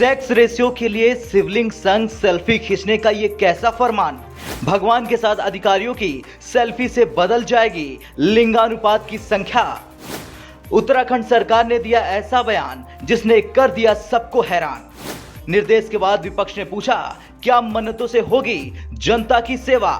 Sex ratio के लिए शिवलिंग संग सेल्फी खींचने का ये कैसा फरमान। भगवान के साथ अधिकारियों की सेल्फी से बदल जाएगी लिंगानुपात की संख्या। उत्तराखंड सरकार ने दिया ऐसा बयान जिसने कर दिया सबको हैरान। निर्देश के बाद विपक्ष ने पूछा, क्या मन्नतों से होगी जनता की सेवा।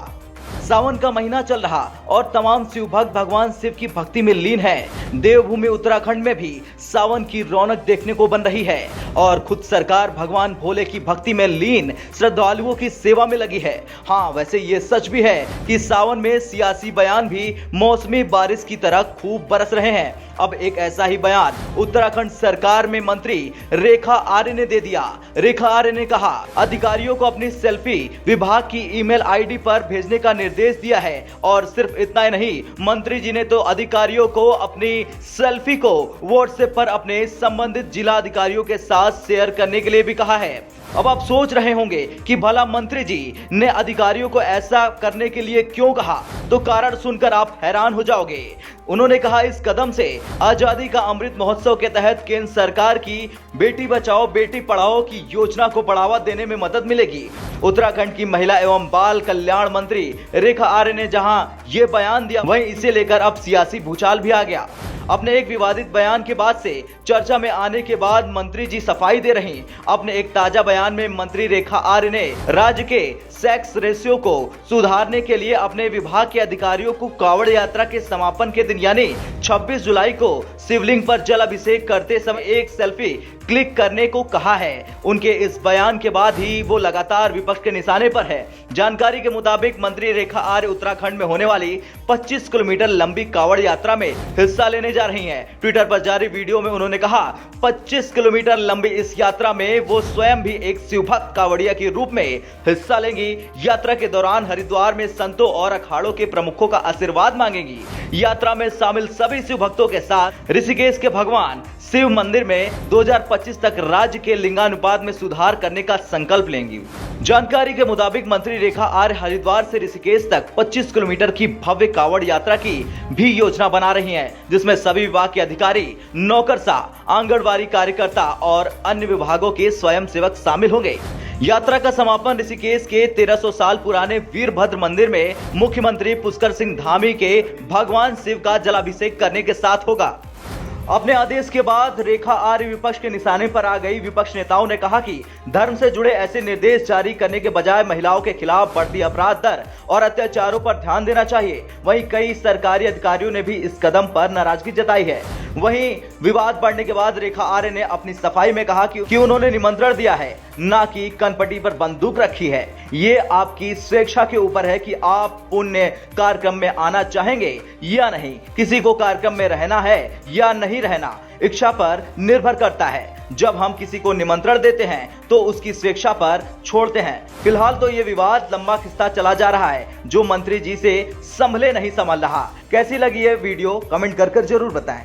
सावन का महीना चल रहा और तमाम शिव भक्त भगवान शिव की भक्ति में लीन है। देवभूमि उत्तराखंड में भी सावन की रौनक देखने को बन रही है और खुद सरकार भगवान भोले की भक्ति में लीन श्रद्धालुओं की सेवा में लगी है। हाँ, वैसे ये सच भी है कि सावन में सियासी बयान भी मौसमी बारिश की तरह खूब बरस रहे हैं। अब एक ऐसा ही बयान उत्तराखंड सरकार में मंत्री रेखा आर्य ने दे दिया। रेखा आर्य ने कहा, अधिकारियों को अपनी सेल्फी विभाग की ईमेल आईडी पर भेजने का निर्देश दिया है। और सिर्फ इतना ही नहीं, मंत्री जी ने तो अधिकारियों को अपनी सेल्फी को व्हाट्सएप पर अपने संबंधित जिला अधिकारियों के साथ शेयर करने के लिए भी कहा है। अब आप सोच रहे होंगे कि भला मंत्री जी ने अधिकारियों को ऐसा करने के लिए क्यों कहा, तो कारण सुनकर आप हैरान हो जाओगे। उन्होंने कहा, इस कदम से आजादी का अमृत महोत्सव के तहत केंद्र सरकार की बेटी बचाओ बेटी पढ़ाओ की योजना को बढ़ावा देने में मदद मिलेगी। उत्तराखंड की महिला एवं बाल कल्याण मंत्री रेखा आर्य ने जहां ये बयान दिया, वहीं इसे लेकर अब सियासी भूचाल भी आ गया। अपने एक विवादित बयान के बाद से चर्चा में आने के बाद मंत्री जी सफाई दे रही। अपने एक ताजा बयान में मंत्री रेखा आर्य ने राज्य के सेक्स रेशियो को सुधारने के लिए अपने विभाग के अधिकारियों को कांवड़ यात्रा के समापन के दिन यानी 26 जुलाई को शिवलिंग पर जल अभिषेक करते समय एक सेल्फी क्लिक करने को कहा है। उनके इस बयान के बाद ही वो लगातार विपक्ष के निशाने पर है। जानकारी के मुताबिक मंत्री रेखा आर्य उत्तराखंड में होने वाली 25 किलोमीटर लंबी कांवड़ यात्रा में हिस्सा लेने जा रही हैं। ट्विटर पर जारी वीडियो में उन्होंने कहा, 25 किलोमीटर लंबी इस यात्रा में वो स्वयं भी एक शिवभक्त कांवड़िया के रूप में हिस्सा लेंगी। यात्रा के दौरान हरिद्वार में संतों और अखाड़ों के प्रमुखों का आशीर्वाद मांगेंगी। यात्रा में शामिल सभी शिव भक्तों के साथ ऋषिकेश के भगवान शिव मंदिर में 2025 तक राज्य के लिंगानुपात में सुधार करने का संकल्प लेंगी। जानकारी के मुताबिक मंत्री रेखा आर्य हरिद्वार से ऋषिकेश तक 25 किलोमीटर की भव्य कांवड़ यात्रा की भी योजना बना रही हैं, जिसमें सभी विभाग के अधिकारी, नौकरशाह, आंगनबाड़ी कार्यकर्ता और अन्य विभागों के स्वयंसेवक शामिल होंगे। यात्रा का समापन ऋषिकेश के 1300 साल पुराने वीरभद्र मंदिर में मुख्यमंत्री पुष्कर सिंह धामी के भगवान शिव का जलाभिषेक करने के साथ होगा। अपने आदेश के बाद रेखा आर्य विपक्ष के निशाने पर आ गई। विपक्ष नेताओं ने कहा कि धर्म से जुड़े ऐसे निर्देश जारी करने के बजाय महिलाओं के खिलाफ बढ़ती अपराध दर और अत्याचारों पर ध्यान देना चाहिए। वहीं कई सरकारी अधिकारियों ने भी इस कदम पर नाराजगी जताई है। वहीं विवाद बढ़ने के बाद रेखा आर्य ने अपनी सफाई में कहा कि उन्होंने निमंत्रण दिया है, ना कि कनपटी पर बंदूक रखी है। ये आपकी स्वेच्छा के ऊपर है कि आप पुण्य कार्यक्रम में आना चाहेंगे या नहीं। किसी को कार्यक्रम में रहना है या नहीं रहना इच्छा पर निर्भर करता है। जब हम किसी को निमंत्रण देते हैं तो उसकी स्वेच्छा पर छोड़ते हैं। फिलहाल तो ये विवाद लंबा खिंचता चला जा रहा है, जो मंत्री जी से संभले नहीं संभल रहा। कैसी लगी ये वीडियो कमेंट कर जरूर बताएं।